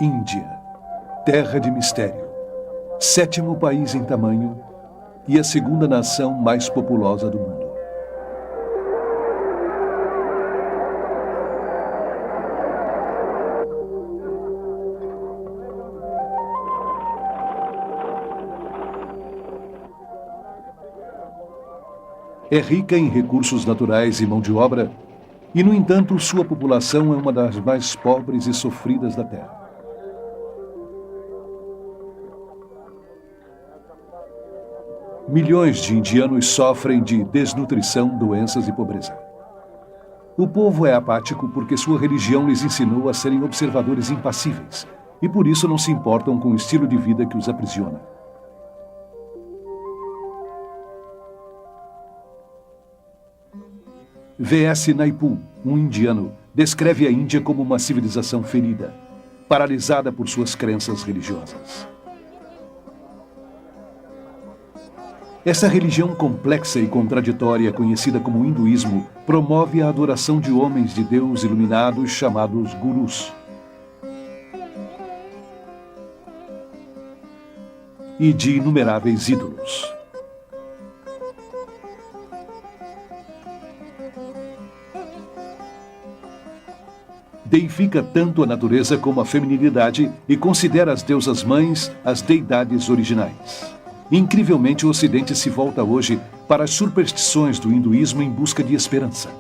Índia, terra de mistério, 7º país em tamanho e a 2ª nação mais populosa do mundo. É rica em recursos naturais e mão de obra, e, no entanto, sua população é uma das mais pobres e sofridas da Terra. Milhões de indianos sofrem de desnutrição, doenças e pobreza. O povo é apático porque sua religião lhes ensinou a serem observadores impassíveis, e por isso não se importam com o estilo de vida que os aprisiona. V.S. Naipaul, um indiano, descreve a Índia como uma civilização ferida, paralisada por suas crenças religiosas. Essa religião complexa e contraditória, conhecida como hinduísmo, promove a adoração de homens de Deus iluminados chamados gurus. E de inumeráveis ídolos. Deifica tanto a natureza como a feminilidade e considera as deusas mães as deidades originais. Incrivelmente, o Ocidente se volta hoje para as superstições do hinduísmo em busca de esperança.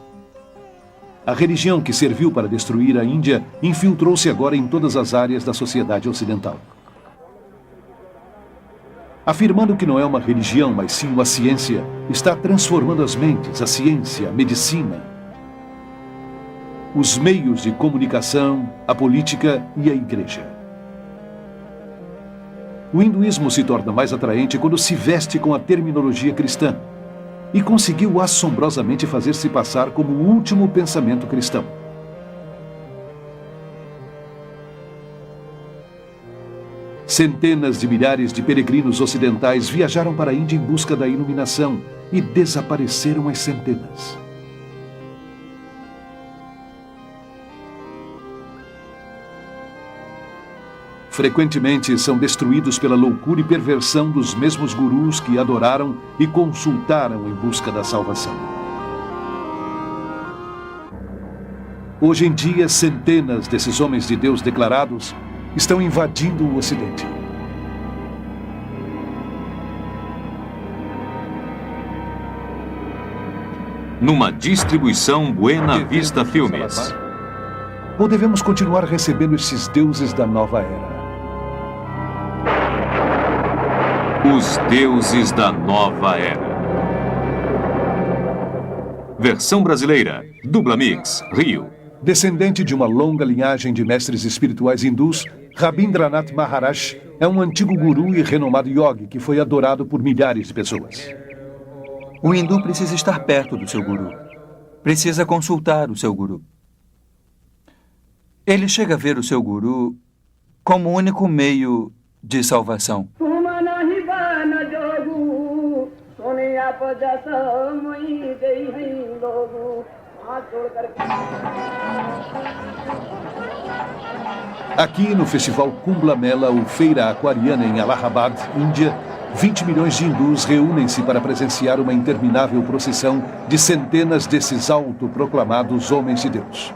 A religião que serviu para destruir a Índia infiltrou-se agora em todas as áreas da sociedade ocidental. Afirmando que não é uma religião, mas sim uma ciência, está transformando as mentes, a ciência, a medicina, os meios de comunicação, a política e a igreja. O hinduísmo se torna mais atraente quando se veste com a terminologia cristã e conseguiu assombrosamente fazer-se passar como o último pensamento cristão. Centenas de milhares de peregrinos ocidentais viajaram para a Índia em busca da iluminação e desapareceram às centenas. Frequentemente são destruídos pela loucura e perversão dos mesmos gurus que adoraram e consultaram em busca da salvação. Hoje em dia, centenas desses homens de Deus declarados estão invadindo o Ocidente. Numa distribuição Buena Vista Filmes. Ou devemos continuar recebendo esses deuses da nova era? Os Deuses da Nova Era. Versão brasileira, Dubla Mix, Rio. Descendente de uma longa linhagem de mestres espirituais hindus, Rabindranath Maharaj é um antigo guru e renomado yogi que foi adorado por milhares de pessoas. O hindu precisa estar perto do seu guru. Precisa consultar o seu guru. Ele chega a ver o seu guru como o único meio de salvação. Aqui no Festival Kumbh Mela, ou Feira Aquariana em Allahabad, Índia, 20 milhões de hindus reúnem-se para presenciar uma interminável procissão de centenas desses autoproclamados homens de Deus.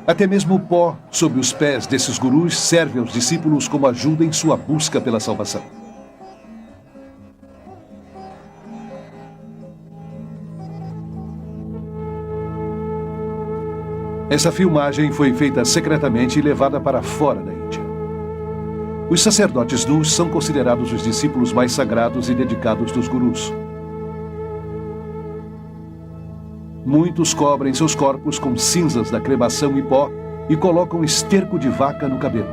Até mesmo o pó sob os pés desses gurus serve aos discípulos como ajuda em sua busca pela salvação. Essa filmagem foi feita secretamente e levada para fora da Índia. Os sacerdotes nus são considerados os discípulos mais sagrados e dedicados dos gurus. Muitos cobrem seus corpos com cinzas da cremação e pó e colocam esterco de vaca no cabelo.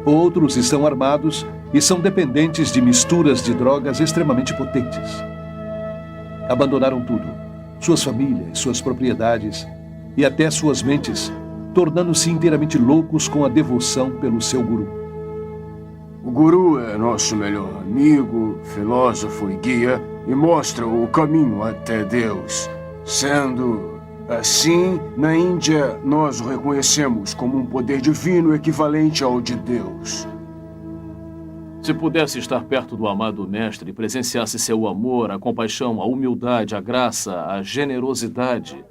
Outros estão armados e são dependentes de misturas de drogas extremamente potentes. Abandonaram tudo, suas famílias, suas propriedades e até suas mentes, tornando-se inteiramente loucos com a devoção pelo seu guru. O guru é nosso melhor amigo, filósofo e guia e mostra o caminho até Deus. Sendo assim, na Índia, nós o reconhecemos como um poder divino equivalente ao de Deus. Se pudesse estar perto do amado mestre e presenciasse seu amor, a compaixão, a humildade, a graça, a generosidade,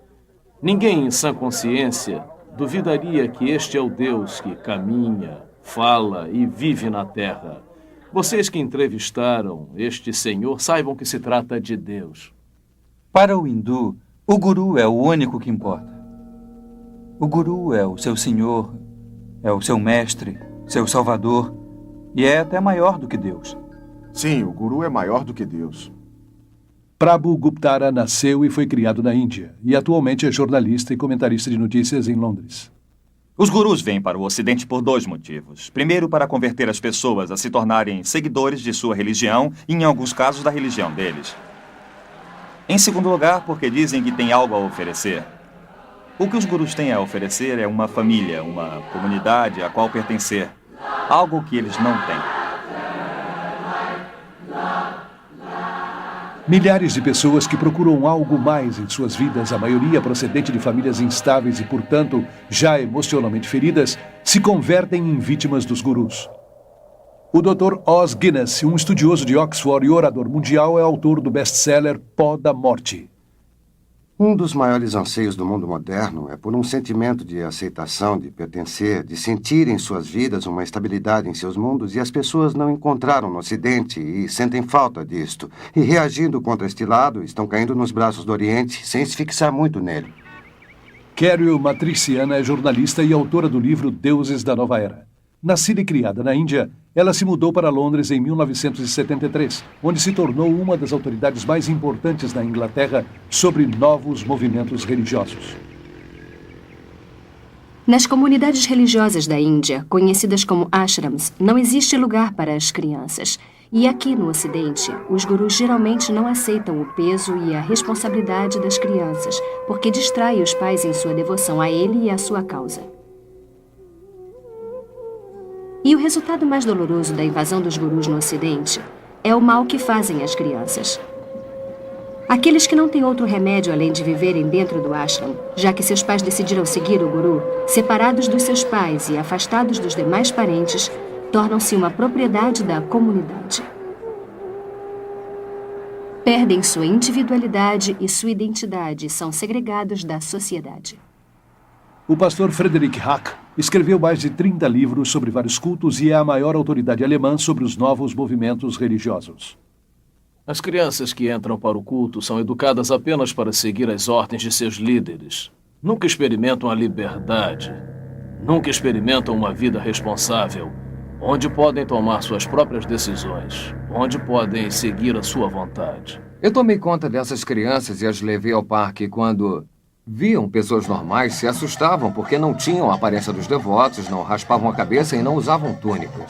ninguém em sã consciência duvidaria que este é o Deus que caminha, fala e vive na terra. Vocês que entrevistaram este senhor saibam que se trata de Deus. Para o hindu, o guru é o único que importa. O guru é o seu senhor, é o seu mestre, seu salvador, e é até maior do que Deus. Sim, o guru é maior do que Deus. Prabhu Guptara nasceu e foi criado na Índia, e atualmente é jornalista e comentarista de notícias em Londres. Os gurus vêm para o Ocidente por 2 motivos. Primeiro, para converter as pessoas a se tornarem seguidores de sua religião e, em alguns casos, da religião deles. Em segundo lugar, porque dizem que têm algo a oferecer. O que os gurus têm a oferecer é uma família, uma comunidade a qual pertencer. Algo que eles não têm. Milhares de pessoas que procuram algo mais em suas vidas, a maioria procedente de famílias instáveis e, portanto, já emocionalmente feridas, se convertem em vítimas dos gurus. O Dr. Os Guinness, um estudioso de Oxford e orador mundial, é autor do best-seller Pó da Morte. Um dos maiores anseios do mundo moderno é por um sentimento de aceitação, de pertencer, de sentir em suas vidas uma estabilidade em seus mundos, e as pessoas não encontraram no Ocidente e sentem falta disto. E reagindo contra este lado, estão caindo nos braços do Oriente sem se fixar muito nele. Carol Matriciana é jornalista e autora do livro Deuses da Nova Era. Nascida e criada na Índia, ela se mudou para Londres em 1973, onde se tornou uma das autoridades mais importantes na Inglaterra sobre novos movimentos religiosos. Nas comunidades religiosas da Índia, conhecidas como ashrams, não existe lugar para as crianças. E aqui no Ocidente, os gurus geralmente não aceitam o peso e a responsabilidade das crianças, porque distrai os pais em sua devoção a ele e à sua causa. E o resultado mais doloroso da invasão dos gurus no Ocidente é o mal que fazem às crianças. Aqueles que não têm outro remédio além de viverem dentro do ashram, já que seus pais decidiram seguir o guru, separados dos seus pais e afastados dos demais parentes, tornam-se uma propriedade da comunidade. Perdem sua individualidade e sua identidade e são segregados da sociedade. O pastor Frederick Hack escreveu mais de 30 livros sobre vários cultos e é a maior autoridade alemã sobre os novos movimentos religiosos. As crianças que entram para o culto são educadas apenas para seguir as ordens de seus líderes. Nunca experimentam a liberdade. Nunca experimentam uma vida responsável, onde podem tomar suas próprias decisões, onde podem seguir a sua vontade. Eu tomei conta dessas crianças e as levei ao parque quando viam pessoas normais, se assustavam porque não tinham a aparência dos devotos, não raspavam a cabeça e não usavam túnicas.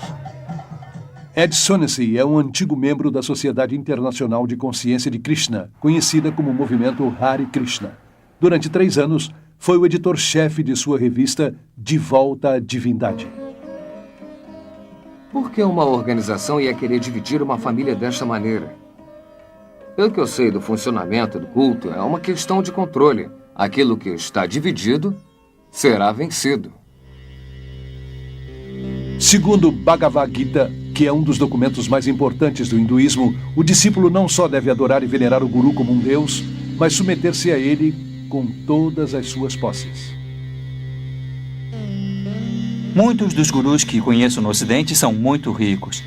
Ed Sonessey é um antigo membro da Sociedade Internacional de Consciência de Krishna, conhecida como Movimento Hare Krishna. Durante 3 anos, foi o editor-chefe de sua revista De Volta à Divindade. Por que uma organização ia querer dividir uma família desta maneira? Pelo que eu sei do funcionamento do culto, é uma questão de controle. Aquilo que está dividido será vencido. Segundo Bhagavad Gita, que é um dos documentos mais importantes do hinduísmo, o discípulo não só deve adorar e venerar o guru como um deus, mas submeter-se a ele com todas as suas posses. Muitos dos gurus que conheço no Ocidente são muito ricos.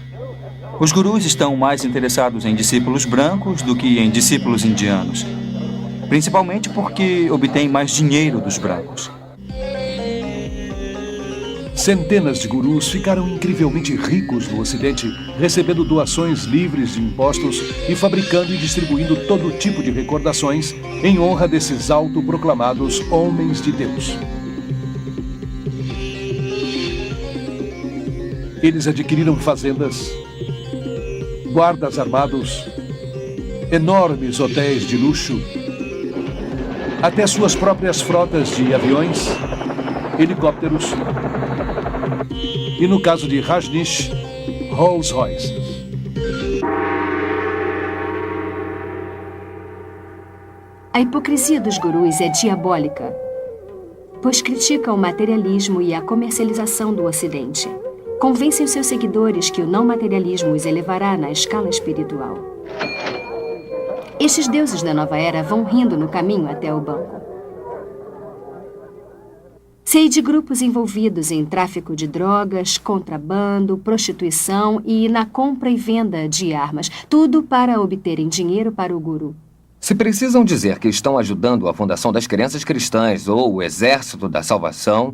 Os gurus estão mais interessados em discípulos brancos do que em discípulos indianos. Principalmente porque obtêm mais dinheiro dos brancos. Centenas de gurus ficaram incrivelmente ricos no Ocidente, recebendo doações livres de impostos e fabricando e distribuindo todo tipo de recordações em honra desses autoproclamados homens de Deus. Eles adquiriram fazendas, guardas armados, enormes hotéis de luxo, até suas próprias frotas de aviões helicópteros e, no caso de Rajneesh, Rolls Royce. A hipocrisia dos gurus é diabólica, pois critica o materialismo e a comercialização do Ocidente. Convencem os seus seguidores que o não materialismo os elevará na escala espiritual. Estes deuses da nova era vão rindo no caminho até o banco. Sei de grupos envolvidos em tráfico de drogas, contrabando, prostituição e na compra e venda de armas, tudo para obterem dinheiro para o guru. Se precisam dizer que estão ajudando a fundação das crenças cristãs ou o exército da salvação,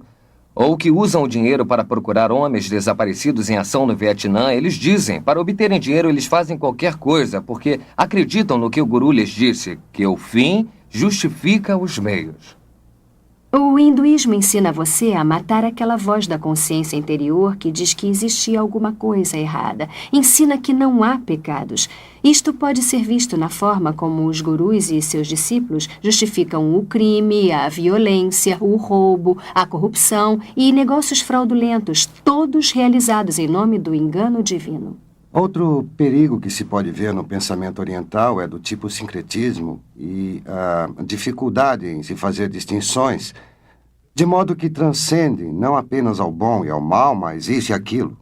ou que usam o dinheiro para procurar homens desaparecidos em ação no Vietnã, eles dizem, para obterem dinheiro eles fazem qualquer coisa, porque acreditam no que o guru lhes disse, que o fim justifica os meios. O hinduísmo ensina você a matar aquela voz da consciência interior que diz que existia alguma coisa errada. Ensina que não há pecados. Isto pode ser visto na forma como os gurus e seus discípulos justificam o crime, a violência, o roubo, a corrupção e negócios fraudulentos, todos realizados em nome do engano divino. Outro perigo que se pode ver no pensamento oriental é do tipo sincretismo e a dificuldade em se fazer distinções, de modo que transcende não apenas ao bom e ao mal, mas isso e aquilo.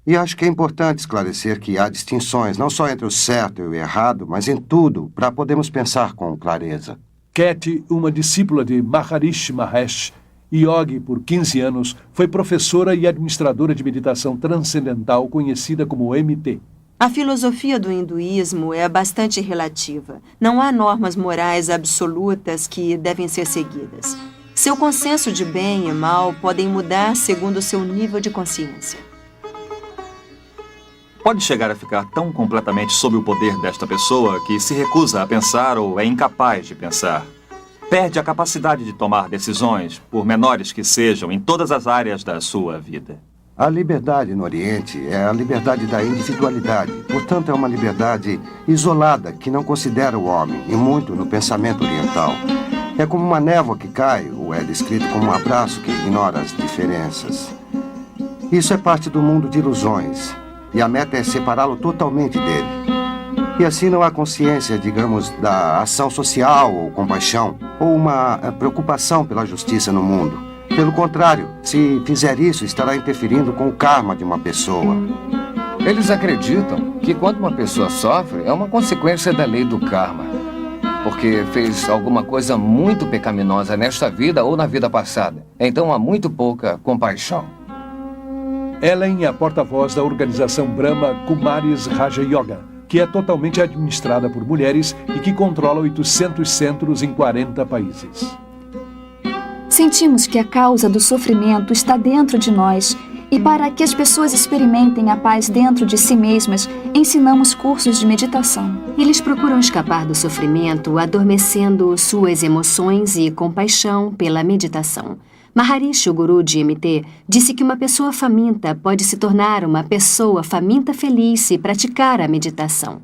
E acho que é importante esclarecer que há distinções não só entre o certo e o errado, mas em tudo, para podermos pensar com clareza. Cat, uma discípula de Maharishi Mahesh, yogi por 15 anos, foi professora e administradora de meditação transcendental conhecida como MT. A filosofia do hinduísmo é bastante relativa. Não há normas morais absolutas que devem ser seguidas. Seu consenso de bem e mal podem mudar segundo o seu nível de consciência. Pode chegar a ficar tão completamente sob o poder desta pessoa que se recusa a pensar ou é incapaz de pensar. Perde a capacidade de tomar decisões, por menores que sejam, em todas as áreas da sua vida. A liberdade no Oriente é a liberdade da individualidade. Portanto, é uma liberdade isolada que não considera o homem, e muito no pensamento oriental. É como uma névoa que cai, ou é descrito como um abraço que ignora as diferenças. Isso é parte do mundo de ilusões, e a meta é separá-lo totalmente dele. E assim não há consciência, digamos, da ação social ou compaixão, ou uma preocupação pela justiça no mundo. Pelo contrário, se fizer isso, estará interferindo com o karma de uma pessoa. Eles acreditam que quando uma pessoa sofre, é uma consequência da lei do karma, porque fez alguma coisa muito pecaminosa nesta vida ou na vida passada. Então há muito pouca compaixão. Ellen é a porta-voz da organização Brahma Kumaris Raja Yoga, que é totalmente administrada por mulheres e que controla 800 centros em 40 países. Sentimos que a causa do sofrimento está dentro de nós e para que as pessoas experimentem a paz dentro de si mesmas, ensinamos cursos de meditação. Eles procuram escapar do sofrimento, adormecendo suas emoções e compaixão pela meditação. Maharishi, o guru de MT, disse que uma pessoa faminta pode se tornar uma pessoa faminta feliz se praticar a meditação.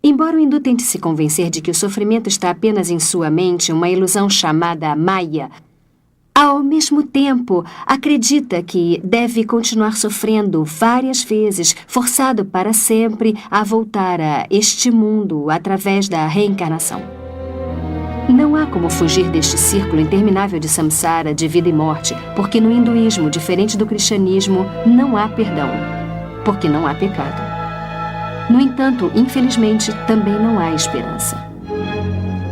Embora o hindu tente se convencer de que o sofrimento está apenas em sua mente, uma ilusão chamada Maya, ao mesmo tempo acredita que deve continuar sofrendo várias vezes, forçado para sempre a voltar a este mundo através da reencarnação. Não há como fugir deste círculo interminável de samsara, de vida e morte, porque no hinduísmo, diferente do cristianismo, não há perdão, porque não há pecado. No entanto, infelizmente, também não há esperança.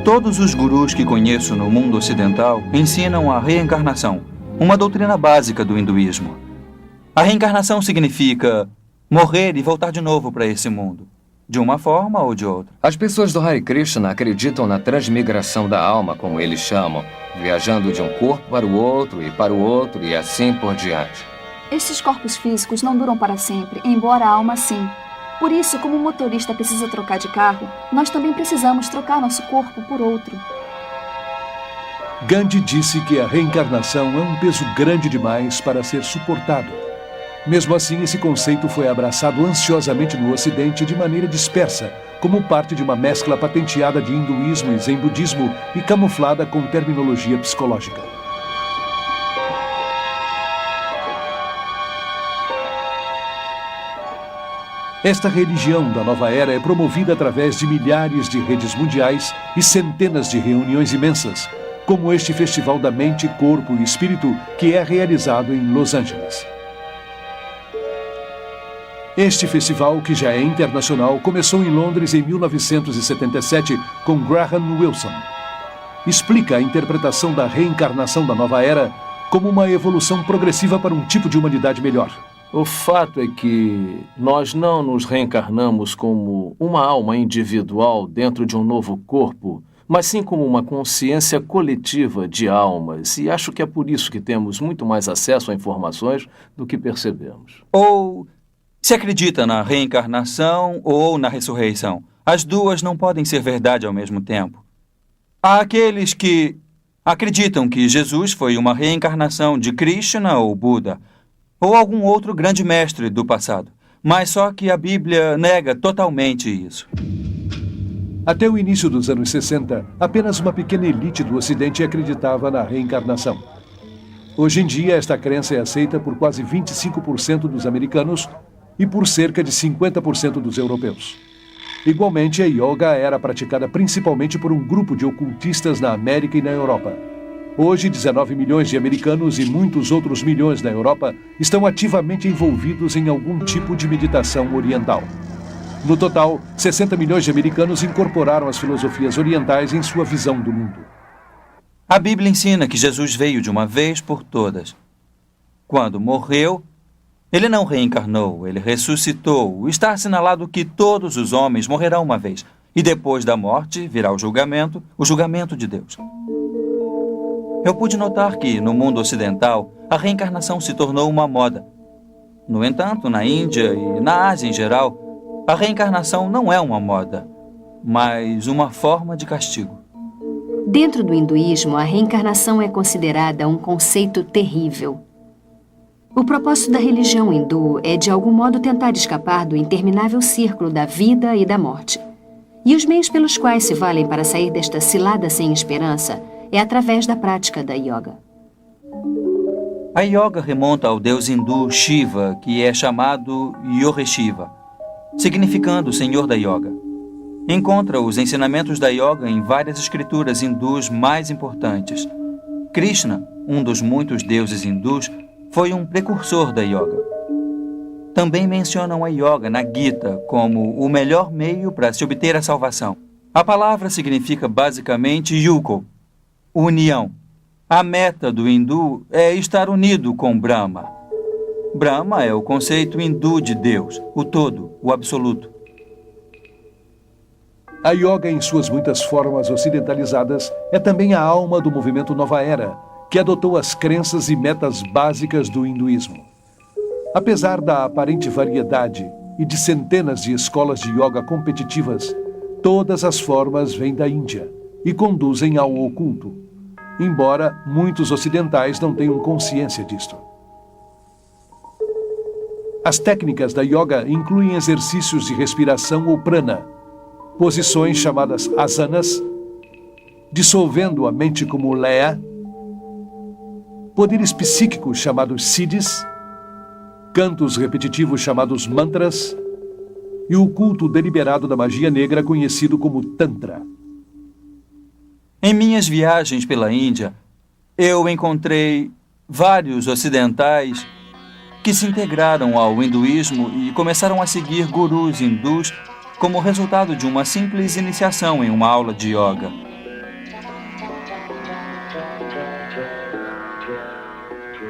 Todos os gurus que conheço no mundo ocidental ensinam a reencarnação, uma doutrina básica do hinduísmo. A reencarnação significa morrer e voltar de novo para esse mundo, de uma forma ou de outra. As pessoas do Hare Krishna acreditam na transmigração da alma, como eles chamam, viajando de um corpo para o outro e assim por diante. Estes corpos físicos não duram para sempre, embora a alma sim. Por isso, como o motorista precisa trocar de carro, nós também precisamos trocar nosso corpo por outro. Gandhi disse que a reencarnação é um peso grande demais para ser suportado. Mesmo assim, esse conceito foi abraçado ansiosamente no Ocidente de maneira dispersa, como parte de uma mescla patenteada de hinduísmo e zen budismo e camuflada com terminologia psicológica. Esta religião da nova era é promovida através de milhares de redes mundiais e centenas de reuniões imensas, como este Festival da Mente, Corpo e Espírito, que é realizado em Los Angeles. Este festival, que já é internacional, começou em Londres em 1977 com Graham Wilson. Explica a interpretação da reencarnação da nova era como uma evolução progressiva para um tipo de humanidade melhor. O fato é que nós não nos reencarnamos como uma alma individual dentro de um novo corpo, mas sim como uma consciência coletiva de almas. E acho que é por isso que temos muito mais acesso a informações do que percebemos. Ou se acredita na reencarnação ou na ressurreição. As duas não podem ser verdade ao mesmo tempo. Há aqueles que acreditam que Jesus foi uma reencarnação de Krishna ou Buda, ou algum outro grande mestre do passado. Mas só que a Bíblia nega totalmente isso. Até o início dos anos 60, apenas uma pequena elite do Ocidente acreditava na reencarnação. Hoje em dia, esta crença é aceita por quase 25% dos americanos e por cerca de 50% dos europeus. Igualmente, a yoga era praticada principalmente por um grupo de ocultistas na América e na Europa. Hoje, 19 milhões de americanos e muitos outros milhões na Europa estão ativamente envolvidos em algum tipo de meditação oriental. No total, 60 milhões de americanos incorporaram as filosofias orientais em sua visão do mundo. A Bíblia ensina que Jesus veio de uma vez por todas. Quando morreu, ele não reencarnou, ele ressuscitou. Está assinalado que todos os homens morrerão uma vez. E depois da morte virá o julgamento de Deus. Eu pude notar que, no mundo ocidental, a reencarnação se tornou uma moda. No entanto, na Índia e na Ásia em geral, a reencarnação não é uma moda, mas uma forma de castigo. Dentro do hinduísmo, a reencarnação é considerada um conceito terrível. O propósito da religião hindu é, de algum modo, tentar escapar do interminável círculo da vida e da morte. E os meios pelos quais se valem para sair desta cilada sem esperança é através da prática da yoga. A yoga remonta ao deus hindu Shiva, que é chamado Yogeshiva, significando Senhor da Yoga. Encontra os ensinamentos da yoga em várias escrituras hindus mais importantes. Krishna, um dos muitos deuses hindus, foi um precursor da yoga. Também mencionam a yoga na Gita como o melhor meio para se obter a salvação. A palavra significa basicamente yuko, união. A meta do hindu é estar unido com Brahma. Brahma é o conceito hindu de Deus, o todo, o absoluto. A yoga, em suas muitas formas ocidentalizadas, é também a alma do movimento Nova Era, que adotou as crenças e metas básicas do hinduísmo. Apesar da aparente variedade e de centenas de escolas de yoga competitivas, todas as formas vêm da Índia e conduzem ao oculto, embora muitos ocidentais não tenham consciência disto. As técnicas da yoga incluem exercícios de respiração ou prana, posições chamadas asanas, dissolvendo a mente como leia, poderes psíquicos chamados siddhis, cantos repetitivos chamados mantras e o culto deliberado da magia negra conhecido como Tantra. Em minhas viagens pela Índia, eu encontrei vários ocidentais que se integraram ao hinduísmo e começaram a seguir gurus hindus como resultado de uma simples iniciação em uma aula de yoga.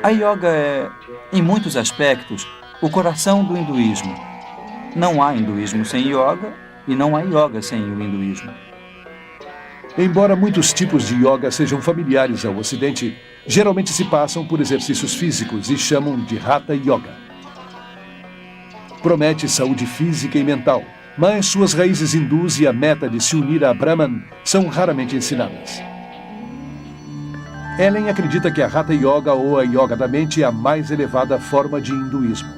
A yoga é, em muitos aspectos, o coração do hinduísmo. Não há hinduísmo sem yoga e não há yoga sem o hinduísmo. Embora muitos tipos de yoga sejam familiares ao Ocidente, geralmente se passam por exercícios físicos e chamam de Hatha Yoga. Promete saúde física e mental, mas suas raízes hindus e a meta de se unir a Brahman são raramente ensinadas. Ellen acredita que a Hatha Yoga ou a Yoga da mente é a mais elevada forma de hinduísmo.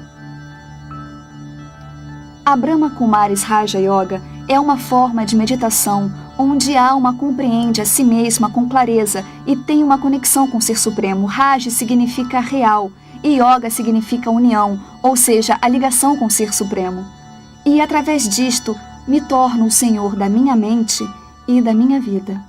A Brahma Kumaris Raja Yoga é uma forma de meditação onde a alma compreende a si mesma com clareza e tem uma conexão com o Ser Supremo. Raja significa real e Yoga significa união, ou seja, a ligação com o Ser Supremo. E através disto, me torno o senhor da minha mente e da minha vida.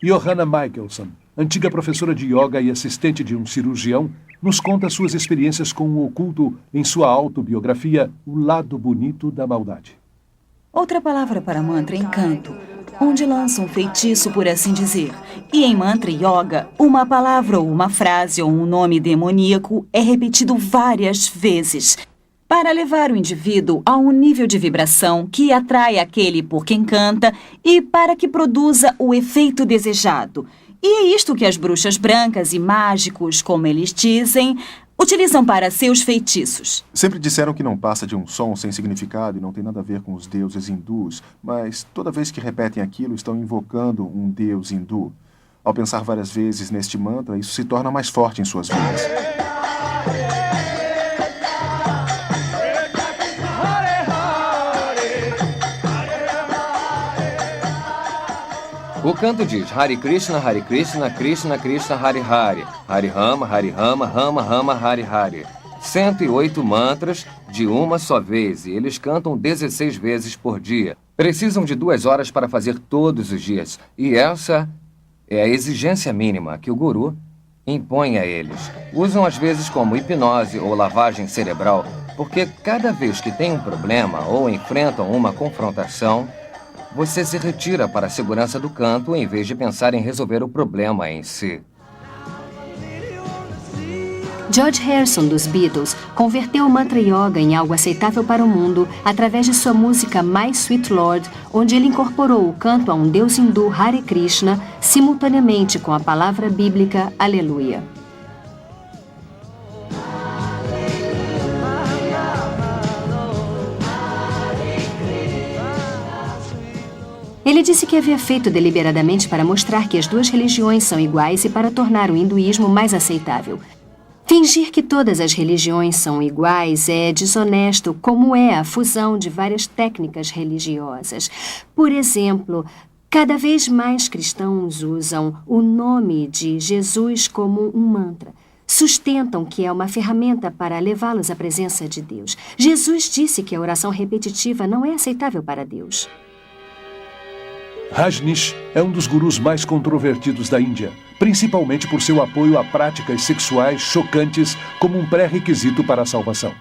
Johanna Michelson, antiga professora de yoga e assistente de um cirurgião, nos conta suas experiências com o oculto em sua autobiografia O Lado Bonito da Maldade. Outra palavra para mantra é encanto, onde lança um feitiço, por assim dizer. E em mantra yoga, uma palavra ou uma frase ou um nome demoníaco é repetido várias vezes para levar o indivíduo a um nível de vibração que atrai aquele por quem canta e para que produza o efeito desejado. E é isto que as bruxas brancas e mágicos, como eles dizem, utilizam para seus feitiços. Sempre disseram que não passa de um som sem significado e não tem nada a ver com os deuses hindus, mas toda vez que repetem aquilo, estão invocando um deus hindu. Ao pensar várias vezes neste mantra, isso se torna mais forte em suas vidas. O canto diz Hare Krishna, Krishna Krishna, Hare Hare, Hare Rama, Rama Rama, Hare Hare. 108 mantras de uma só vez e eles cantam 16 vezes por dia. Precisam de 2 horas para fazer todos os dias e essa é a exigência mínima que o guru impõe a eles. Usam às vezes como hipnose ou lavagem cerebral porque cada vez que tem um problema ou enfrentam uma confrontação, você se retira para a segurança do canto em vez de pensar em resolver o problema em si. George Harrison, dos Beatles, converteu o mantra yoga em algo aceitável para o mundo através de sua música My Sweet Lord, onde ele incorporou o canto a um deus hindu Hare Krishna simultaneamente com a palavra bíblica Aleluia. Ele disse que havia feito deliberadamente para mostrar que as duas religiões são iguais e para tornar o hinduísmo mais aceitável. Fingir que todas as religiões são iguais é desonesto, como é a fusão de várias técnicas religiosas. Por exemplo, cada vez mais cristãos usam o nome de Jesus como um mantra. Sustentam que é uma ferramenta para levá-los à presença de Deus. Jesus disse que a oração repetitiva não é aceitável para Deus. Rajneesh é um dos gurus mais controvertidos da Índia, principalmente por seu apoio a práticas sexuais chocantes como um pré-requisito para a salvação.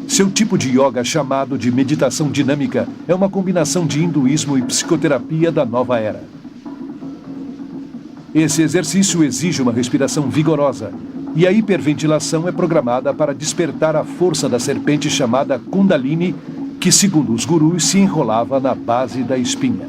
Seu tipo de yoga, chamado de meditação dinâmica, é uma combinação de hinduísmo e psicoterapia da nova era. Esse exercício exige uma respiração vigorosa, e a hiperventilação é programada para despertar a força da serpente chamada Kundalini, que, segundo os gurus, se enrolava na base da espinha.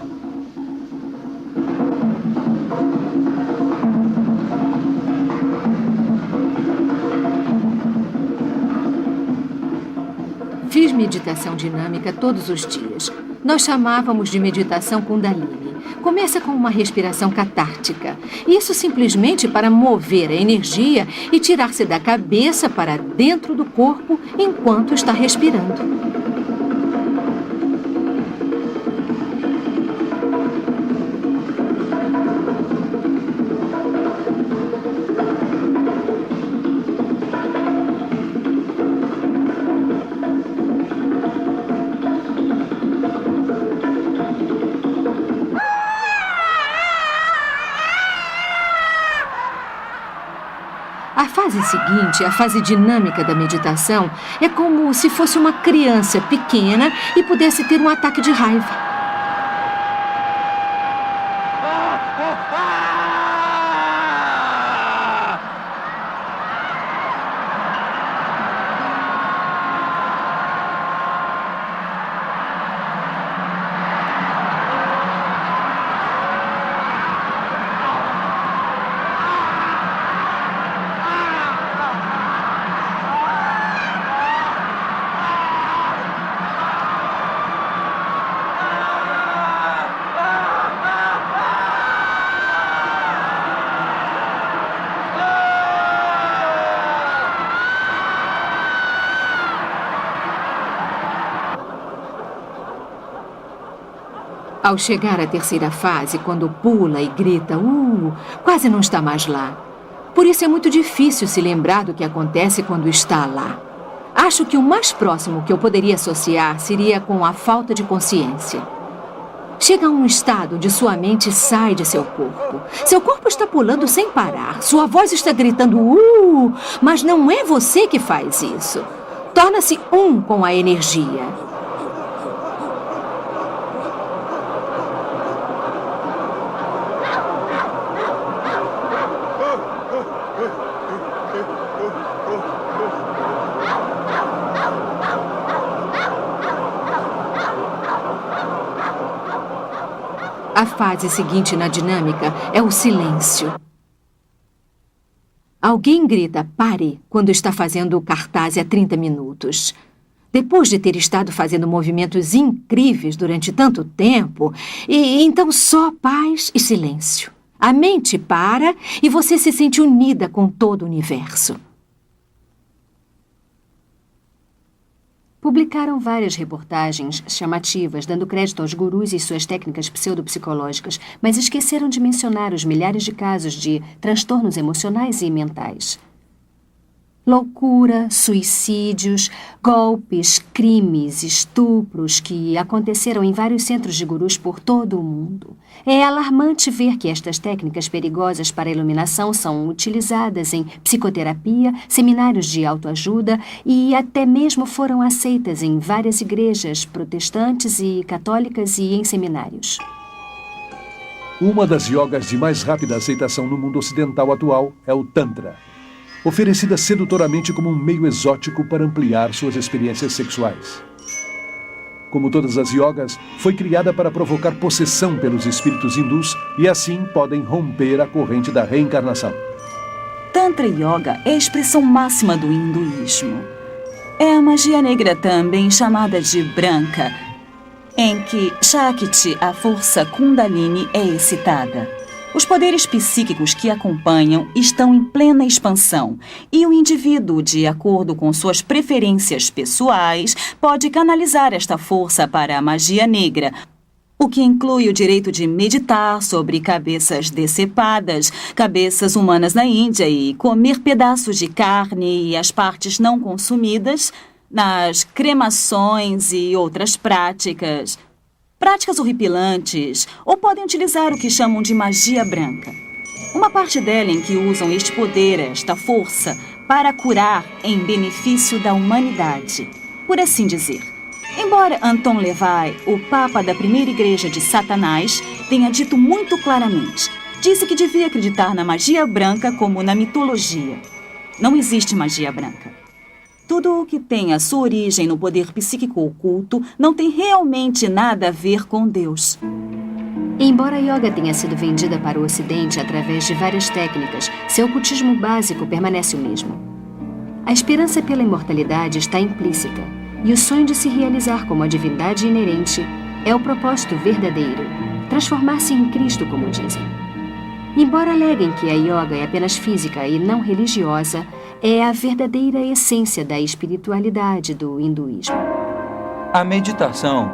Fiz meditação dinâmica todos os dias. Nós chamávamos de meditação Kundalini. Começa com uma respiração catártica. Isso simplesmente para mover a energia e tirar-se da cabeça para dentro do corpo enquanto está respirando. A fase seguinte, a fase dinâmica da meditação, é como se fosse uma criança pequena e pudesse ter um ataque de raiva. Ao chegar à terceira fase, quando pula e grita, quase não está mais lá. Por isso é muito difícil se lembrar do que acontece quando está lá. Acho que o mais próximo que eu poderia associar seria com a falta de consciência. Chega a um estado onde sua mente sai de seu corpo. Seu corpo está pulando sem parar. Sua voz está gritando, mas não é você que faz isso. Torna-se um com a energia. A fase seguinte na dinâmica é o silêncio. Alguém grita "pare" quando está fazendo o cartaz há 30 minutos. Depois de ter estado fazendo movimentos incríveis durante tanto tempo, e então só paz e silêncio. A mente para e você se sente unida com todo o universo. Publicaram várias reportagens chamativas, dando crédito aos gurus e suas técnicas pseudopsicológicas, mas esqueceram de mencionar os milhares de casos de transtornos emocionais e mentais. Loucura, suicídios, golpes, crimes, estupros que aconteceram em vários centros de gurus por todo o mundo. É alarmante ver que estas técnicas perigosas para a iluminação são utilizadas em psicoterapia, seminários de autoajuda e até mesmo foram aceitas em várias igrejas protestantes e católicas e em seminários. Uma das yogas de mais rápida aceitação no mundo ocidental atual é o Tantra, oferecida sedutoramente como um meio exótico para ampliar suas experiências sexuais. Como todas as yogas, foi criada para provocar possessão pelos espíritos hindus e assim podem romper a corrente da reencarnação. Tantra Yoga é a expressão máxima do hinduísmo. É a magia negra também chamada de branca, em que Shakti, a força Kundalini, é excitada. Os poderes psíquicos que acompanham estão em plena expansão e o indivíduo, de acordo com suas preferências pessoais, pode canalizar esta força para a magia negra, o que inclui o direito de meditar sobre cabeças decepadas, cabeças humanas na Índia e comer pedaços de carne e as partes não consumidas nas cremações e outras práticas horripilantes, ou podem utilizar o que chamam de magia branca. Uma parte dela em que usam este poder, esta força, para curar em benefício da humanidade, por assim dizer. Embora Anton LaVey, o Papa da primeira igreja de Satanás, tenha dito muito claramente, disse que devia acreditar na magia branca como na mitologia. Não existe magia branca. Tudo o que tem a sua origem no poder psíquico oculto não tem realmente nada a ver com Deus. Embora a yoga tenha sido vendida para o Ocidente através de várias técnicas, seu ocultismo básico permanece o mesmo. A esperança pela imortalidade está implícita, e o sonho de se realizar como a divindade inerente é o propósito verdadeiro, transformar-se em Cristo, como dizem. Embora aleguem que a yoga é apenas física e não religiosa, é a verdadeira essência da espiritualidade do hinduísmo. A meditação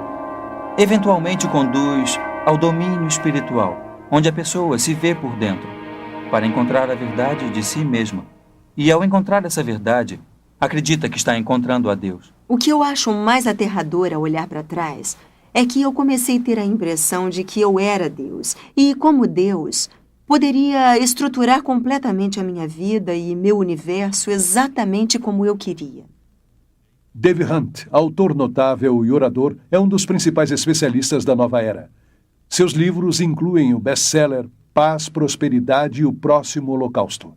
eventualmente conduz ao domínio espiritual, onde a pessoa se vê por dentro, para encontrar a verdade de si mesma. E ao encontrar essa verdade, acredita que está encontrando a Deus. O que eu acho mais aterrador ao olhar para trás é que eu comecei a ter a impressão de que eu era Deus. E como Deus, poderia estruturar completamente a minha vida e meu universo exatamente como eu queria. Dave Hunt, autor notável e orador, é um dos principais especialistas da nova era. Seus livros incluem o best-seller Paz, Prosperidade e o Próximo Holocausto.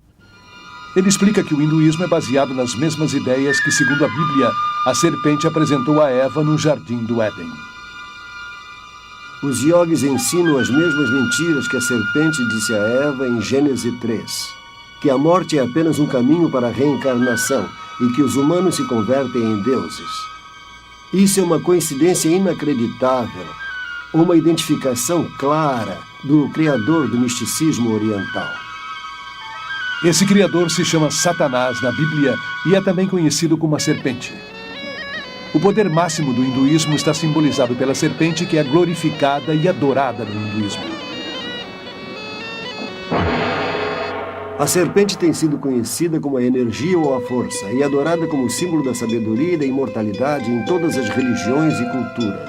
Ele explica que o hinduísmo é baseado nas mesmas ideias que, segundo a Bíblia, a serpente apresentou a Eva no Jardim do Éden. Os yogis ensinam as mesmas mentiras que a serpente disse a Eva em Gênesis 3. Que a morte é apenas um caminho para a reencarnação e que os humanos se convertem em deuses. Isso é uma coincidência inacreditável, uma identificação clara do criador do misticismo oriental. Esse criador se chama Satanás na Bíblia e é também conhecido como a serpente. O poder máximo do hinduísmo está simbolizado pela serpente, que é glorificada e adorada no hinduísmo. A serpente tem sido conhecida como a energia ou a força e adorada como símbolo da sabedoria e da imortalidade em todas as religiões e culturas.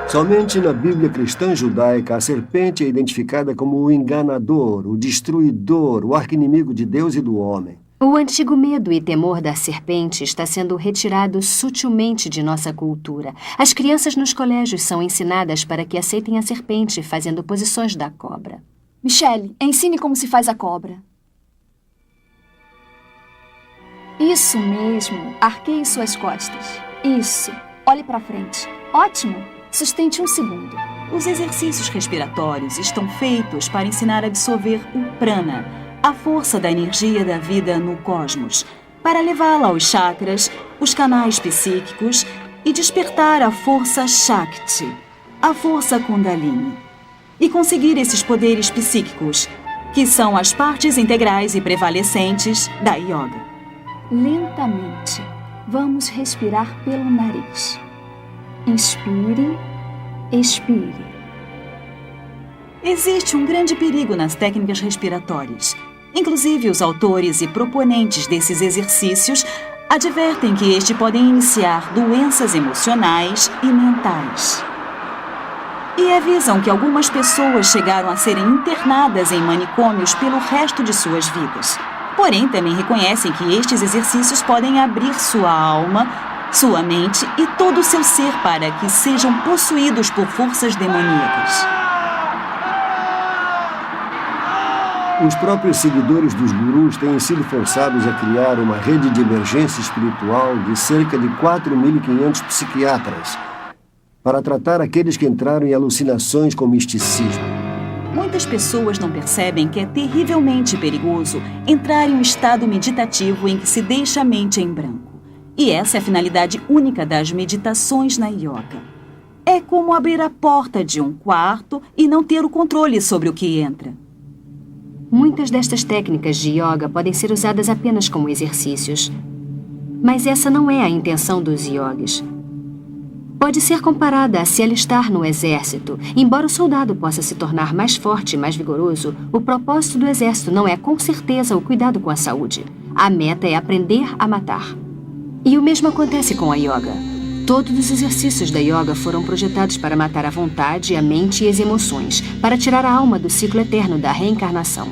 Somente na Bíblia cristã judaica, a serpente é identificada como o enganador, o destruidor, o arqui-inimigo de Deus e do homem. O antigo medo e temor da serpente está sendo retirado sutilmente de nossa cultura. As crianças nos colégios são ensinadas para que aceitem a serpente, fazendo posições da cobra. Michele, ensine como se faz a cobra. Isso mesmo. Arqueie suas costas. Isso. Olhe para frente. Ótimo. Sustente 1 segundo. Os exercícios respiratórios estão feitos para ensinar a absorver o prana, a força da energia da vida no cosmos, para levá-la aos chakras, os canais psíquicos e despertar a força Shakti, a força Kundalini, e conseguir esses poderes psíquicos, que são as partes integrais e prevalecentes da yoga. Lentamente, vamos respirar pelo nariz. Inspire, expire. Existe um grande perigo nas técnicas respiratórias. Inclusive, os autores e proponentes desses exercícios advertem que este podem iniciar doenças emocionais e mentais. E avisam que algumas pessoas chegaram a serem internadas em manicômios pelo resto de suas vidas. Porém, também reconhecem que estes exercícios podem abrir sua alma, sua mente e todo o seu ser para que sejam possuídos por forças demoníacas. Os próprios seguidores dos gurus têm sido forçados a criar uma rede de emergência espiritual de cerca de 4.500 psiquiatras para tratar aqueles que entraram em alucinações com misticismo. Muitas pessoas não percebem que é terrivelmente perigoso entrar em um estado meditativo em que se deixa a mente em branco. E essa é a finalidade única das meditações na yoga. É como abrir a porta de um quarto e não ter o controle sobre o que entra. Muitas destas técnicas de yoga podem ser usadas apenas como exercícios. Mas essa não é a intenção dos yogis. Pode ser comparada a se alistar no exército. Embora o soldado possa se tornar mais forte e mais vigoroso, o propósito do exército não é, com certeza, o cuidado com a saúde. A meta é aprender a matar. E o mesmo acontece com a yoga. Todos os exercícios da yoga foram projetados para matar a vontade, a mente e as emoções, para tirar a alma do ciclo eterno da reencarnação.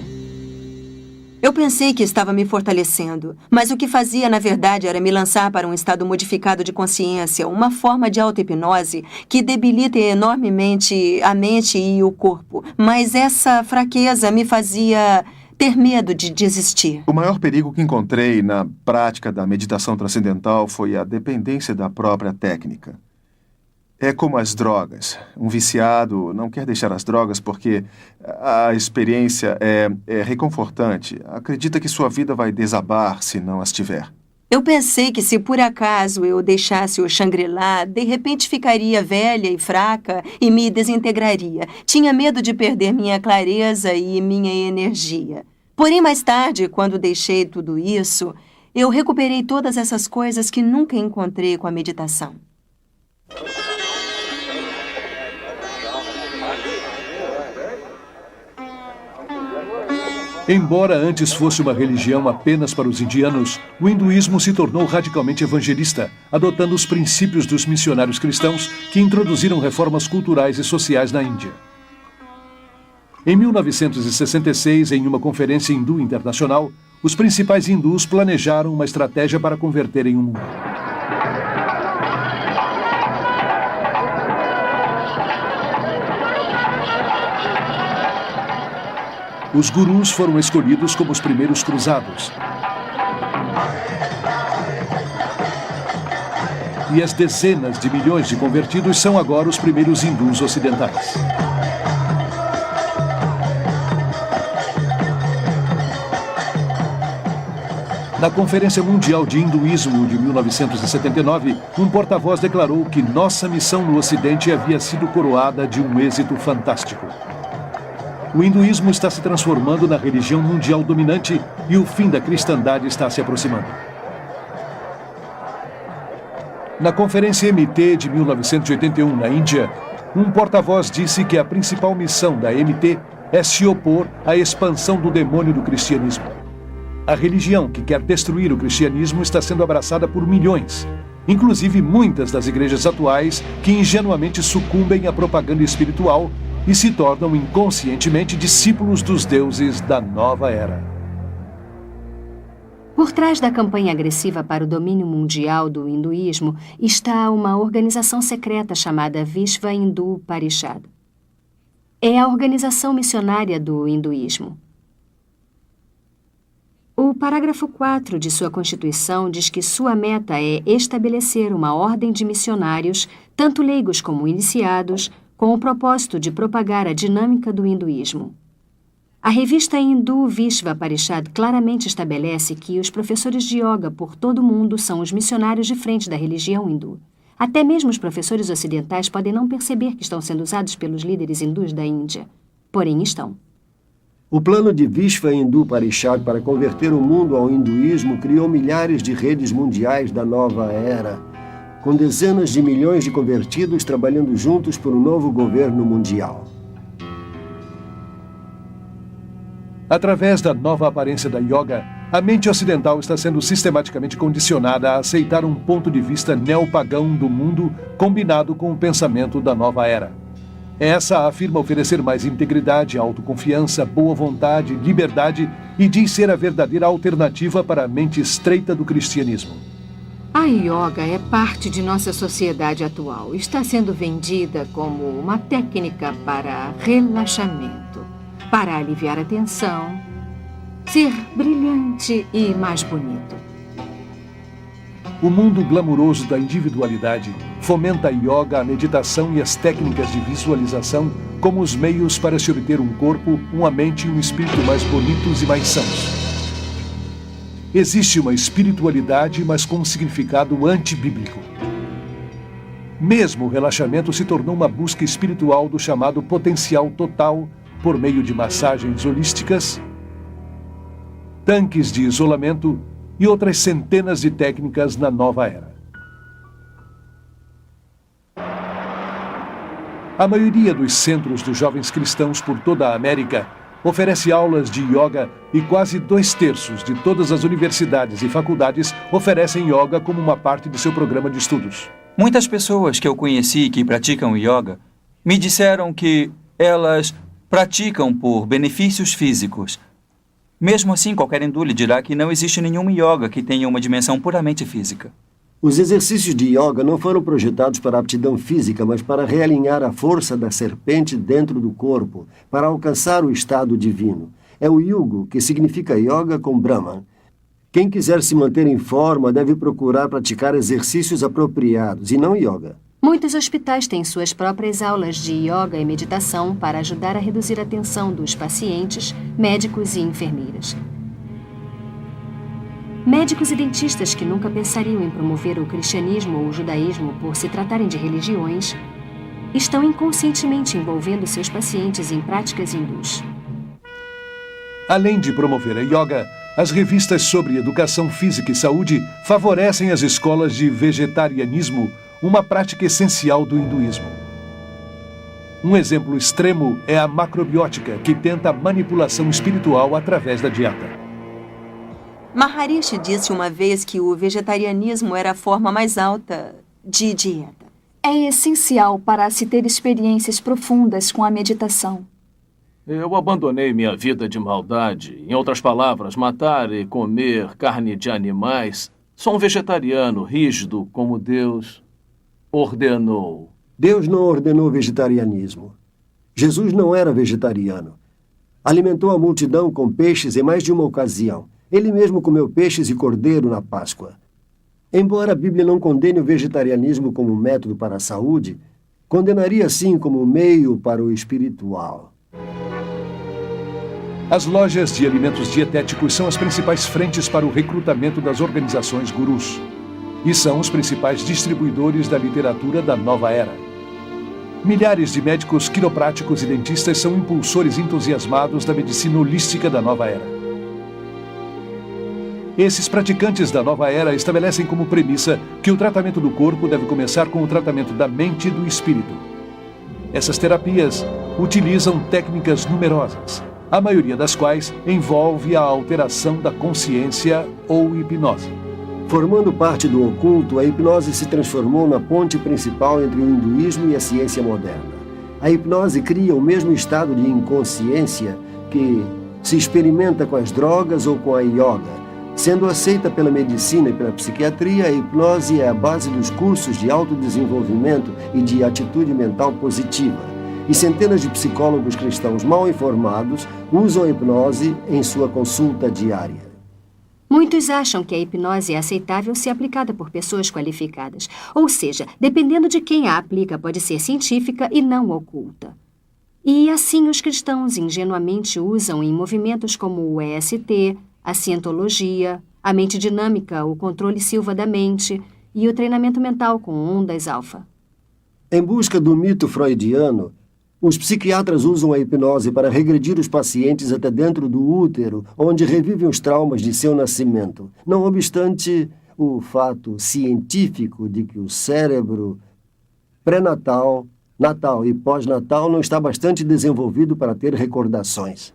Eu pensei que estava me fortalecendo, mas o que fazia, na verdade, era me lançar para um estado modificado de consciência, uma forma de auto-hipnose que debilita enormemente a mente e o corpo. Mas essa fraqueza me fazia ter medo de desistir. O maior perigo que encontrei na prática da meditação transcendental foi a dependência da própria técnica. É como as drogas. Um viciado não quer deixar as drogas porque a experiência é reconfortante. Acredita que sua vida vai desabar se não as tiver. Eu pensei que se por acaso eu deixasse o Shangri-La, de repente ficaria velha e fraca e me desintegraria. Tinha medo de perder minha clareza e minha energia. Porém, mais tarde, quando deixei tudo isso, eu recuperei todas essas coisas que nunca encontrei com a meditação. Embora antes fosse uma religião apenas para os indianos, o hinduísmo se tornou radicalmente evangelista, adotando os princípios dos missionários cristãos que introduziram reformas culturais e sociais na Índia. Em 1966, em uma conferência hindu internacional, os principais hindus planejaram uma estratégia para converterem o mundo. Os gurus foram escolhidos como os primeiros cruzados. E as dezenas de milhões de convertidos são agora os primeiros hindus ocidentais. Na Conferência Mundial de Hinduísmo de 1979, um porta-voz declarou que nossa missão no Ocidente havia sido coroada de um êxito fantástico. O hinduísmo está se transformando na religião mundial dominante e o fim da cristandade está se aproximando. Na Conferência MT de 1981, na Índia, um porta-voz disse que a principal missão da MT é se opor à expansão do demônio do cristianismo. A religião que quer destruir o cristianismo está sendo abraçada por milhões, inclusive muitas das igrejas atuais que ingenuamente sucumbem à propaganda espiritual e se tornam inconscientemente discípulos dos deuses da nova era. Por trás da campanha agressiva para o domínio mundial do hinduísmo está uma organização secreta chamada Vishva Hindu Parishad. É a organização missionária do hinduísmo. O parágrafo 4 de sua Constituição diz que sua meta é estabelecer uma ordem de missionários, tanto leigos como iniciados, com o propósito de propagar a dinâmica do hinduísmo. A revista hindu Vishva Parishad claramente estabelece que os professores de yoga por todo o mundo são os missionários de frente da religião hindu. Até mesmo os professores ocidentais podem não perceber que estão sendo usados pelos líderes hindus da Índia. Porém, estão. O plano de Vishva Hindu Parishad para converter o mundo ao hinduísmo criou milhares de redes mundiais da nova era, com dezenas de milhões de convertidos trabalhando juntos por um novo governo mundial. Através da nova aparência da yoga, a mente ocidental está sendo sistematicamente condicionada a aceitar um ponto de vista neopagão do mundo combinado com o pensamento da nova era. Essa afirma oferecer mais integridade, autoconfiança, boa vontade, liberdade e diz ser a verdadeira alternativa para a mente estreita do cristianismo. A yoga é parte de nossa sociedade atual. Está sendo vendida como uma técnica para relaxamento, para aliviar a tensão, ser brilhante e mais bonito. O mundo glamuroso da individualidade fomenta a yoga, a meditação e as técnicas de visualização como os meios para se obter um corpo, uma mente e um espírito mais bonitos e mais sãos. Existe uma espiritualidade, mas com um significado antibíblico. Mesmo o relaxamento se tornou uma busca espiritual do chamado potencial total por meio de massagens holísticas, tanques de isolamento e outras centenas de técnicas na nova era. A maioria dos centros dos jovens cristãos por toda a América oferece aulas de yoga e quase 2/3 de todas as universidades e faculdades oferecem yoga como uma parte de seu programa de estudos. Muitas pessoas que eu conheci que praticam yoga me disseram que elas praticam por benefícios físicos. Mesmo assim, qualquer hindu lhe dirá que não existe nenhum yoga que tenha uma dimensão puramente física. Os exercícios de yoga não foram projetados para aptidão física, mas para realinhar a força da serpente dentro do corpo, para alcançar o estado divino. É o yugo, que significa yoga com Brahman. Quem quiser se manter em forma deve procurar praticar exercícios apropriados e não yoga. Muitos hospitais têm suas próprias aulas de yoga e meditação para ajudar a reduzir a tensão dos pacientes, médicos e enfermeiras. Médicos e dentistas que nunca pensariam em promover o cristianismo ou o judaísmo por se tratarem de religiões, estão inconscientemente envolvendo seus pacientes em práticas hindus. Além de promover a yoga, as revistas sobre educação física e saúde favorecem as escolas de vegetarianismo, uma prática essencial do hinduísmo. Um exemplo extremo é a macrobiótica, que tenta a manipulação espiritual através da dieta. Maharishi disse uma vez que o vegetarianismo era a forma mais alta de dieta. É essencial para se ter experiências profundas com a meditação. Eu abandonei minha vida de maldade. Em outras palavras, matar e comer carne de animais. Sou um vegetariano rígido como Deus ordenou. Deus não ordenou vegetarianismo. Jesus não era vegetariano. Alimentou a multidão com peixes em mais de uma ocasião. Ele mesmo comeu peixes e cordeiro na Páscoa. Embora a Bíblia não condene o vegetarianismo como método para a saúde, condenaria sim como meio para o espiritual. As lojas de alimentos dietéticos são as principais frentes para o recrutamento das organizações gurus. E são os principais distribuidores da literatura da nova era. Milhares de médicos, quiropráticos e dentistas são impulsores entusiasmados da medicina holística da nova era. Esses praticantes da nova era estabelecem como premissa que o tratamento do corpo deve começar com o tratamento da mente e do espírito. Essas terapias utilizam técnicas numerosas, a maioria das quais envolve a alteração da consciência ou hipnose. Formando parte do oculto, a hipnose se transformou na ponte principal entre o hinduísmo e a ciência moderna. A hipnose cria o mesmo estado de inconsciência que se experimenta com as drogas ou com a yoga. Sendo aceita pela medicina e pela psiquiatria, a hipnose é a base dos cursos de autodesenvolvimento e de atitude mental positiva. E centenas de psicólogos cristãos mal informados usam a hipnose em sua consulta diária. Muitos acham que a hipnose é aceitável se aplicada por pessoas qualificadas. Ou seja, dependendo de quem a aplica, pode ser científica e não oculta. E assim os cristãos ingenuamente usam em movimentos como o EST, a cientologia, a mente dinâmica, o controle Silva da mente e o treinamento mental com ondas alfa. Em busca do mito freudiano, os psiquiatras usam a hipnose para regredir os pacientes até dentro do útero, onde revivem os traumas de seu nascimento. Não obstante o fato científico de que o cérebro pré-natal, natal e pós-natal não está bastante desenvolvido para ter recordações.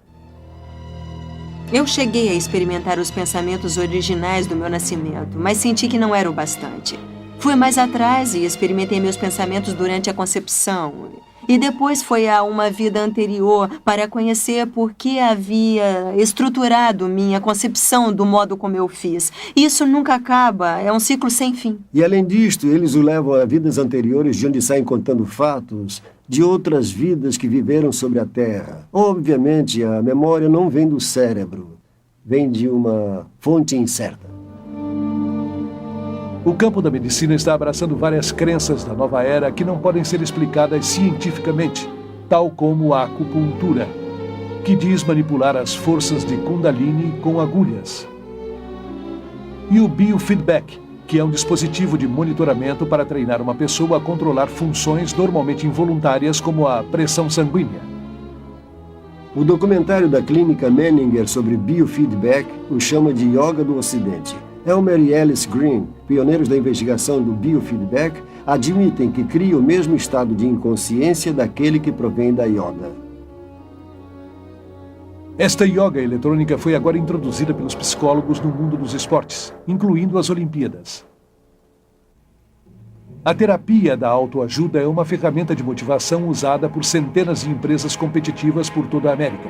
Eu cheguei a experimentar os pensamentos originais do meu nascimento, mas senti que não era o bastante. Fui mais atrás e experimentei meus pensamentos durante a concepção. E depois foi a uma vida anterior para conhecer por que havia estruturado minha concepção do modo como eu fiz. Isso nunca acaba, é um ciclo sem fim. E além disto, eles o levam a vidas anteriores de onde saem contando fatos de outras vidas que viveram sobre a Terra. Obviamente, a memória não vem do cérebro, vem de uma fonte incerta. O campo da medicina está abraçando várias crenças da nova era que não podem ser explicadas cientificamente, tal como a acupuntura, que diz manipular as forças de Kundalini com agulhas. E o biofeedback, que é um dispositivo de monitoramento para treinar uma pessoa a controlar funções normalmente involuntárias como a pressão sanguínea. O documentário da Clínica Menninger sobre biofeedback o chama de Yoga do Ocidente. Elmer e Alice Green, pioneiros da investigação do biofeedback, admitem que cria o mesmo estado de inconsciência daquele que provém da yoga. Esta yoga eletrônica foi agora introduzida pelos psicólogos no mundo dos esportes, incluindo as Olimpíadas. A terapia da autoajuda é uma ferramenta de motivação usada por centenas de empresas competitivas por toda a América.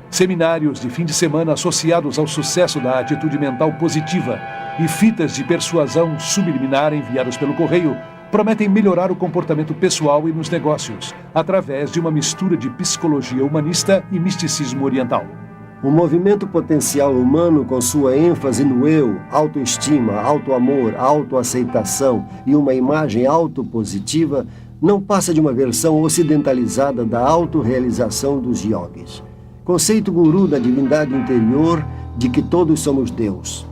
Seminários de fim de semana associados ao sucesso da atitude mental positiva e fitas de persuasão subliminar enviadas pelo correio prometem melhorar o comportamento pessoal e nos negócios, através de uma mistura de psicologia humanista e misticismo oriental. O movimento potencial humano, com sua ênfase no eu, autoestima, autoamor, autoaceitação e uma imagem autopositiva, não passa de uma versão ocidentalizada da autorrealização dos yogis. Conceito guru da divindade interior de que todos somos Deus.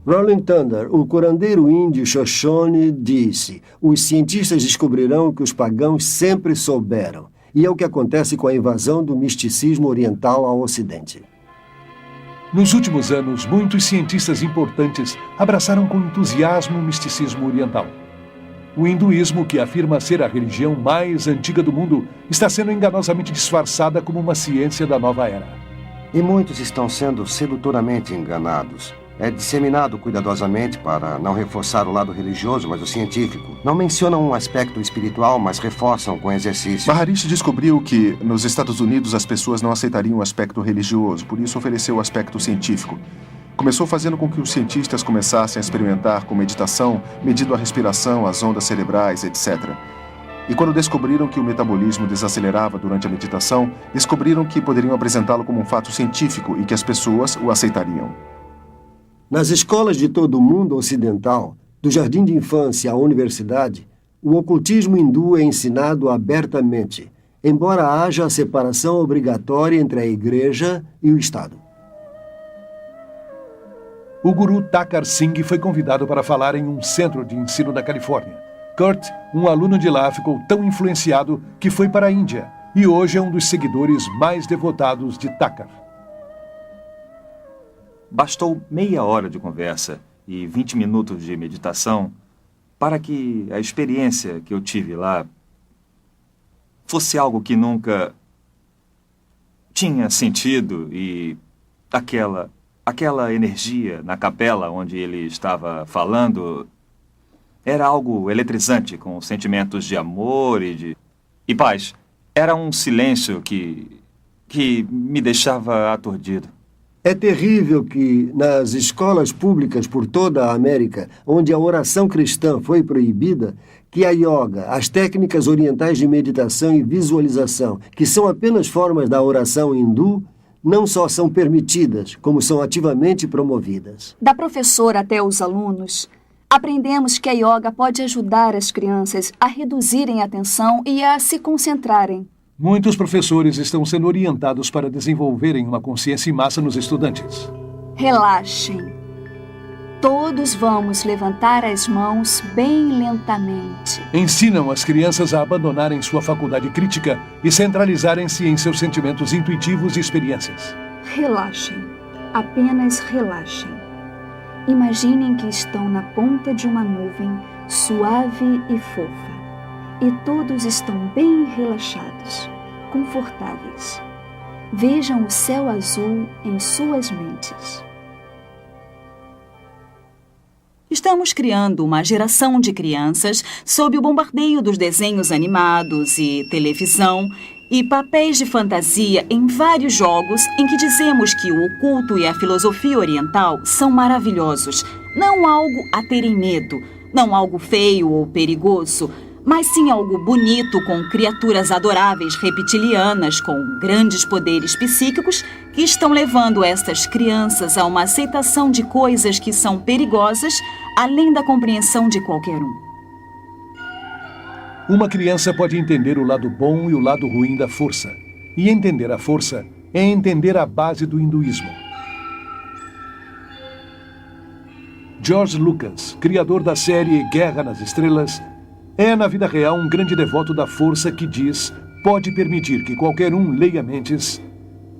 Rolling Thunder, o curandeiro índio Shoshone, disse: os cientistas descobrirão que os pagãos sempre souberam. E é o que acontece com a invasão do misticismo oriental ao Ocidente. Nos últimos anos, muitos cientistas importantes abraçaram com entusiasmo o misticismo oriental. O hinduísmo, que afirma ser a religião mais antiga do mundo, está sendo enganosamente disfarçada como uma ciência da nova era. E muitos estão sendo sedutoramente enganados. É disseminado cuidadosamente para não reforçar o lado religioso, mas o científico. Não mencionam um aspecto espiritual, mas reforçam com exercício. Maharishi descobriu que, nos Estados Unidos, as pessoas não aceitariam o aspecto religioso, por isso ofereceu o aspecto científico. Começou fazendo com que os cientistas começassem a experimentar com meditação, medindo a respiração, as ondas cerebrais, etc. E quando descobriram que o metabolismo desacelerava durante a meditação, descobriram que poderiam apresentá-lo como um fato científico e que as pessoas o aceitariam. Nas escolas de todo o mundo ocidental, do jardim de infância à universidade, o ocultismo hindu é ensinado abertamente, embora haja a separação obrigatória entre a igreja e o Estado. O guru Thakar Singh foi convidado para falar em um centro de ensino da Califórnia. Kurt, um aluno de lá, ficou tão influenciado que foi para a Índia e hoje é um dos seguidores mais devotados de Thakar. Bastou meia hora de conversa e 20 minutos de meditação para que a experiência que eu tive lá fosse algo que nunca tinha sentido e aquela energia na capela onde ele estava falando era algo eletrizante, com sentimentos de amor e paz. Era um silêncio que me deixava aturdido. É terrível que, nas escolas públicas por toda a América, onde a oração cristã foi proibida, que a yoga, as técnicas orientais de meditação e visualização, que são apenas formas da oração hindu, não só são permitidas, como são ativamente promovidas. Da professora até os alunos, aprendemos que a yoga pode ajudar as crianças a reduzirem a tensão e a se concentrarem. Muitos professores estão sendo orientados para desenvolverem uma consciência em massa nos estudantes. Relaxem. Todos vamos levantar as mãos bem lentamente. Ensinam as crianças a abandonarem sua faculdade crítica e centralizarem-se em seus sentimentos intuitivos e experiências. Relaxem. Apenas relaxem. Imaginem que estão na ponta de uma nuvem suave e fofa. E todos estão bem relaxados, confortáveis. Vejam o céu azul em suas mentes. Estamos criando uma geração de crianças sob o bombardeio dos desenhos animados e televisão e papéis de fantasia em vários jogos em que dizemos que o oculto e a filosofia oriental são maravilhosos. Não algo a terem medo, não algo feio ou perigoso, mas sim algo bonito com criaturas adoráveis reptilianas com grandes poderes psíquicos que estão levando estas crianças a uma aceitação de coisas que são perigosas além da compreensão de qualquer um. Uma criança pode entender o lado bom e o lado ruim da força. E entender a força é entender a base do hinduísmo. George Lucas, criador da série Guerra nas Estrelas, é, na vida real, um grande devoto da força que diz pode permitir que qualquer um leia mentes,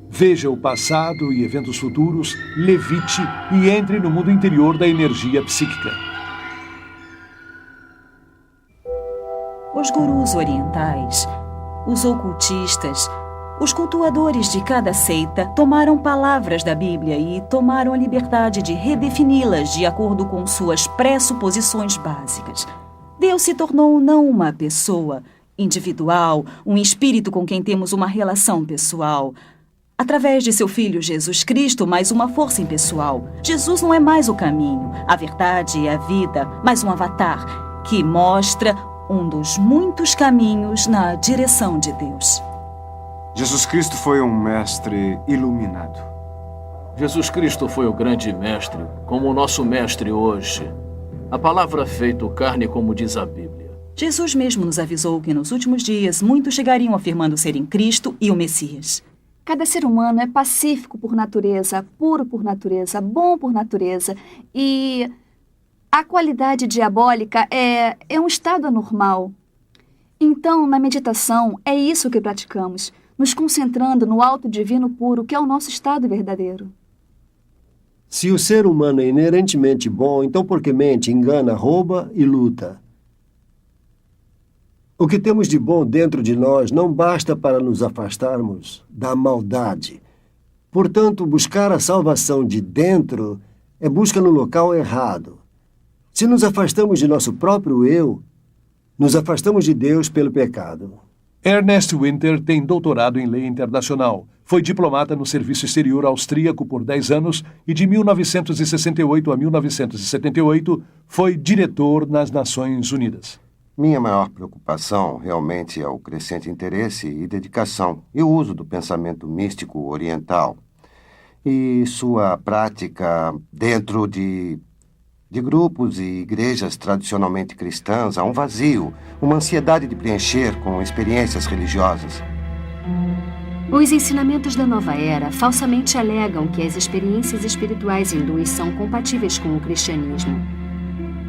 veja o passado e eventos futuros, levite e entre no mundo interior da energia psíquica. Os gurus orientais, os ocultistas, os cultuadores de cada seita tomaram palavras da Bíblia e tomaram a liberdade de redefini-las de acordo com suas pressuposições básicas. Deus se tornou não uma pessoa individual, um espírito com quem temos uma relação pessoal. Através de seu Filho Jesus Cristo, mais uma força impessoal. Jesus não é mais o caminho, a verdade e a vida, mas um avatar que mostra um dos muitos caminhos na direção de Deus. Jesus Cristo foi um mestre iluminado. Jesus Cristo foi o grande mestre, como o nosso mestre hoje. A palavra feito carne, como diz a Bíblia. Jesus mesmo nos avisou que nos últimos dias muitos chegariam afirmando serem Cristo e o Messias. Cada ser humano é pacífico por natureza, puro por natureza, bom por natureza e a qualidade diabólica é um estado anormal. Então, na meditação, é isso que praticamos, nos concentrando no alto divino puro, que é o nosso estado verdadeiro. Se o ser humano é inerentemente bom, então por que mente, engana, rouba e luta? O que temos de bom dentro de nós não basta para nos afastarmos da maldade. Portanto, buscar a salvação de dentro é busca no local errado. Se nos afastamos de nosso próprio eu, nos afastamos de Deus pelo pecado. Ernest Winter tem doutorado em lei internacional. Foi diplomata no Serviço Exterior Austríaco por 10 anos e de 1968 a 1978 foi diretor nas Nações Unidas. Minha maior preocupação realmente é o crescente interesse e dedicação e o uso do pensamento místico oriental e sua prática dentro de grupos e igrejas tradicionalmente cristãs. Há um vazio, uma ansiedade de preencher com experiências religiosas. Os ensinamentos da nova era falsamente alegam que as experiências espirituais hindus são compatíveis com o cristianismo.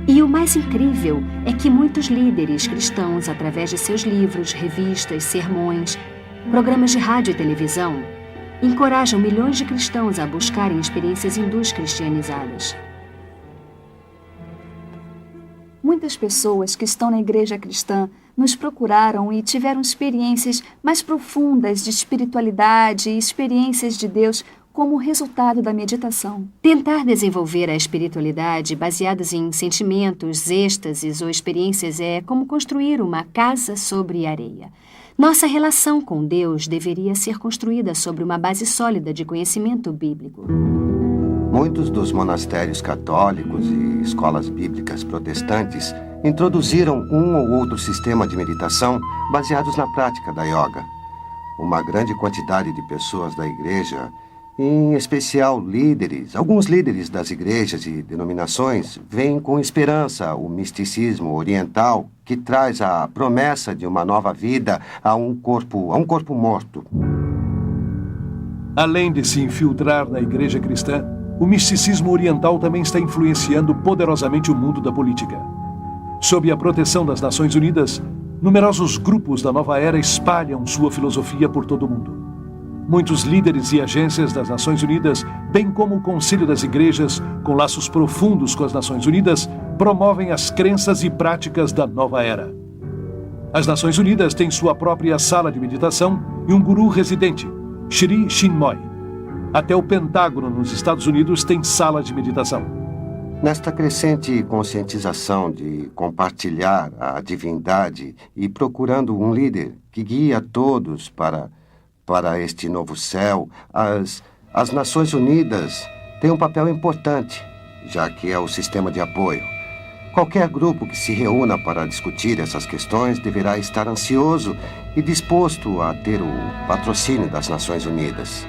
E o mais incrível é que muitos líderes cristãos, através de seus livros, revistas, sermões, programas de rádio e televisão, encorajam milhões de cristãos a buscarem experiências hindus cristianizadas. Muitas pessoas que estão na igreja cristã nos procuraram e tiveram experiências mais profundas de espiritualidade e experiências de Deus como resultado da meditação. Tentar desenvolver a espiritualidade baseadas em sentimentos, êxtases ou experiências é como construir uma casa sobre areia. Nossa relação com Deus deveria ser construída sobre uma base sólida de conhecimento bíblico. Muitos dos monastérios católicos e escolas bíblicas protestantes introduziram um ou outro sistema de meditação baseados na prática da yoga. Uma grande quantidade de pessoas da igreja, em especial líderes, alguns líderes das igrejas e denominações, veem com esperança o misticismo oriental que traz a promessa de uma nova vida a um corpo morto. Além de se infiltrar na igreja cristã, o misticismo oriental também está influenciando poderosamente o mundo da política. Sob a proteção das Nações Unidas, numerosos grupos da nova era espalham sua filosofia por todo o mundo. Muitos líderes e agências das Nações Unidas, bem como o Conselho das Igrejas, com laços profundos com as Nações Unidas, promovem as crenças e práticas da nova era. As Nações Unidas têm sua própria sala de meditação e um guru residente, Sri Chinmoy. Até o Pentágono nos Estados Unidos tem sala de meditação. Nesta crescente conscientização de compartilhar a divindade e procurando um líder que guie a todos para este novo céu, as Nações Unidas têm um papel importante, já que é o sistema de apoio. Qualquer grupo que se reúna para discutir essas questões deverá estar ansioso e disposto a ter o patrocínio das Nações Unidas.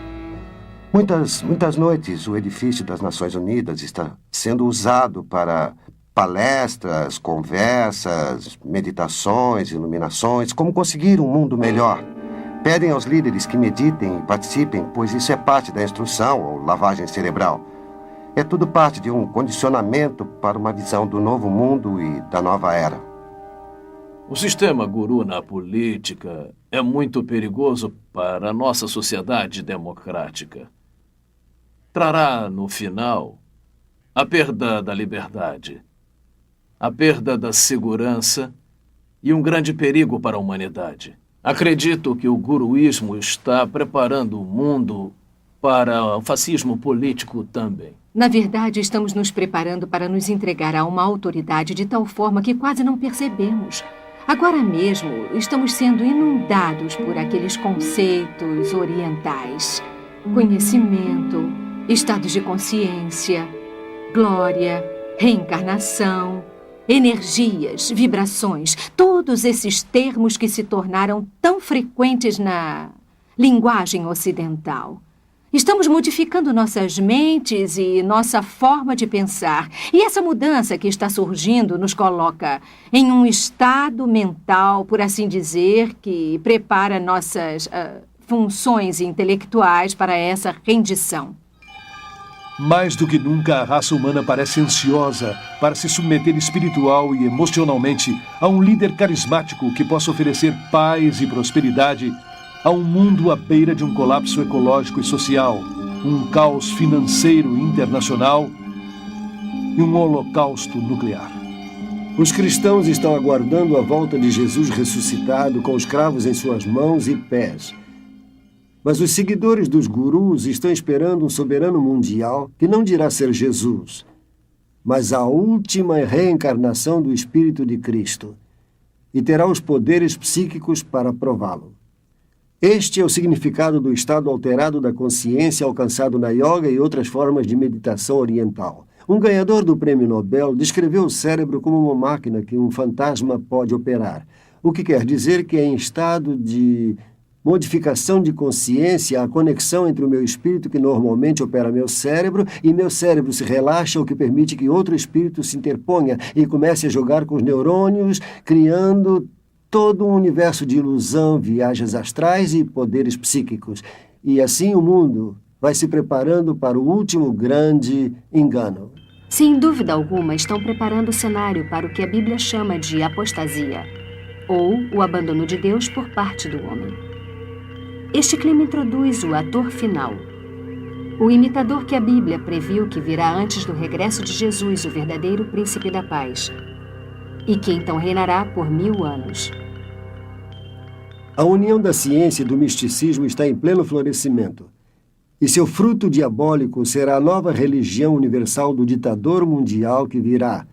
Muitas noites, o edifício das Nações Unidas está sendo usado para palestras, conversas, meditações, iluminações, como conseguir um mundo melhor. Pedem aos líderes que meditem e participem, pois isso é parte da instrução ou lavagem cerebral. É tudo parte de um condicionamento para uma visão do novo mundo e da nova era. O sistema guru na política é muito perigoso para a nossa sociedade democrática. Trará, no final, a perda da liberdade, a perda da segurança e um grande perigo para a humanidade. Acredito que o guruísmo está preparando o mundo para o fascismo político também. Na verdade, estamos nos preparando para nos entregar a uma autoridade de tal forma que quase não percebemos. Agora mesmo, estamos sendo inundados por aqueles conceitos orientais. Conhecimento, estados de consciência, glória, reencarnação, energias, vibrações, todos esses termos que se tornaram tão frequentes na linguagem ocidental. Estamos modificando nossas mentes e nossa forma de pensar. E essa mudança que está surgindo nos coloca em um estado mental, por assim dizer, que prepara nossas funções intelectuais para essa rendição. Mais do que nunca, a raça humana parece ansiosa para se submeter espiritual e emocionalmente a um líder carismático que possa oferecer paz e prosperidade a um mundo à beira de um colapso ecológico e social, um caos financeiro internacional e um holocausto nuclear. Os cristãos estão aguardando a volta de Jesus ressuscitado com os cravos em suas mãos e pés. Mas os seguidores dos gurus estão esperando um soberano mundial que não dirá ser Jesus, mas a última reencarnação do Espírito de Cristo, e terá os poderes psíquicos para prová-lo. Este é o significado do estado alterado da consciência alcançado na yoga e outras formas de meditação oriental. Um ganhador do Prêmio Nobel descreveu o cérebro como uma máquina que um fantasma pode operar, o que quer dizer que em estado de modificação de consciência, a conexão entre o meu espírito que normalmente opera meu cérebro e meu cérebro se relaxa, o que permite que outro espírito se interponha e comece a jogar com os neurônios, criando todo um universo de ilusão, viagens astrais e poderes psíquicos. E assim o mundo vai se preparando para o último grande engano. Sem dúvida alguma, estão preparando o cenário para o que a Bíblia chama de apostasia, ou o abandono de Deus por parte do homem. Este clima introduz o ator final, o imitador que a Bíblia previu que virá antes do regresso de Jesus, o verdadeiro príncipe da paz. e que então reinará por 1000 anos. A união da ciência e do misticismo está em pleno florescimento. E seu fruto diabólico será a nova religião universal do ditador mundial que virá,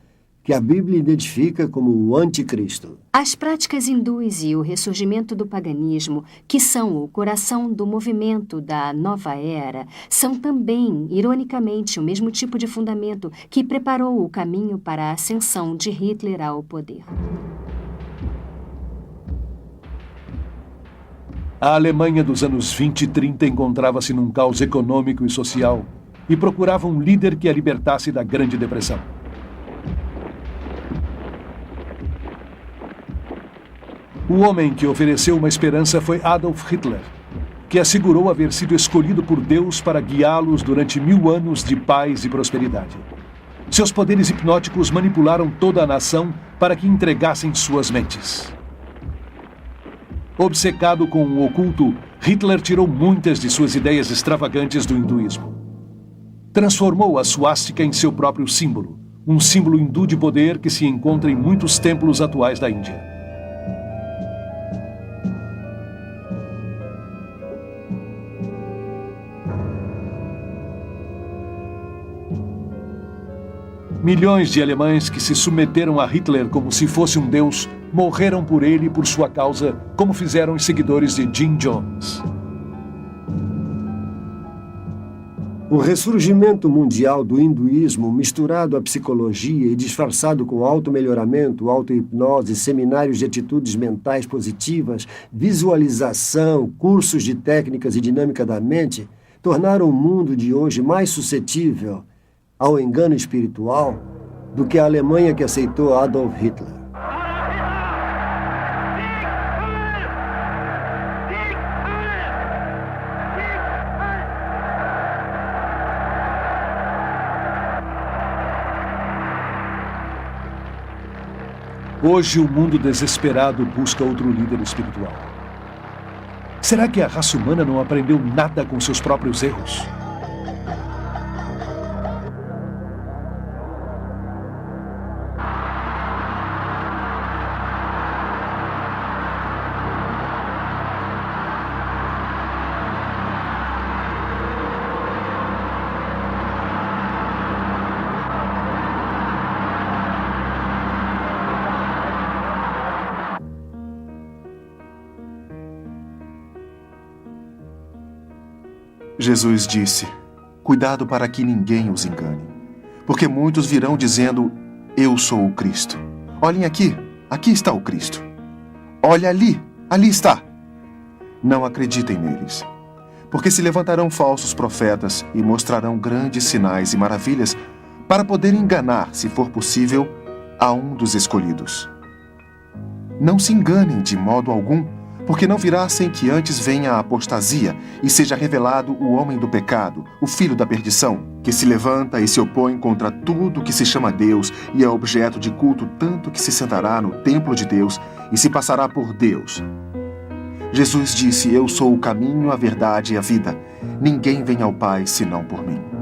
que a Bíblia identifica como o anticristo. As práticas hindus e o ressurgimento do paganismo, que são o coração do movimento da nova era, são também, ironicamente, o mesmo tipo de fundamento que preparou o caminho para a ascensão de Hitler ao poder. A Alemanha dos anos 20 e 30 encontrava-se num caos econômico e social e procurava um líder que a libertasse da Grande Depressão. O homem que ofereceu uma esperança foi Adolf Hitler, que assegurou haver sido escolhido por Deus para guiá-los durante 1000 anos de paz e prosperidade. Seus poderes hipnóticos manipularam toda a nação para que entregassem suas mentes. Obcecado com o oculto, Hitler tirou muitas de suas ideias extravagantes do hinduísmo. Transformou a suástica em seu próprio símbolo, um símbolo hindu de poder que se encontra em muitos templos atuais da Índia. Milhões de alemães que se submeteram a Hitler como se fosse um deus morreram por ele e por sua causa, como fizeram os seguidores de Jim Jones. O ressurgimento mundial do hinduísmo, misturado à psicologia e disfarçado com auto-melhoramento, auto-hipnose, seminários de atitudes mentais positivas, visualização, cursos de técnicas e dinâmica da mente, tornaram o mundo de hoje mais suscetível ao engano espiritual do que a Alemanha que aceitou Adolf Hitler. Hoje o mundo desesperado busca outro líder espiritual. Será que a raça humana não aprendeu nada com seus próprios erros? Jesus disse: cuidado para que ninguém os engane, porque muitos virão dizendo: eu sou o Cristo. Olhem aqui, aqui está o Cristo. Olha ali, ali está. Não acreditem neles, porque se levantarão falsos profetas e mostrarão grandes sinais e maravilhas para poder enganar, se for possível, a um dos escolhidos. Não se enganem de modo algum, porque não virá sem que antes venha a apostasia e seja revelado o homem do pecado, o filho da perdição, que se levanta e se opõe contra tudo que se chama Deus e é objeto de culto, tanto que se sentará no templo de Deus e se passará por Deus. Jesus disse: eu sou o caminho, a verdade e a vida. Ninguém vem ao Pai senão por mim.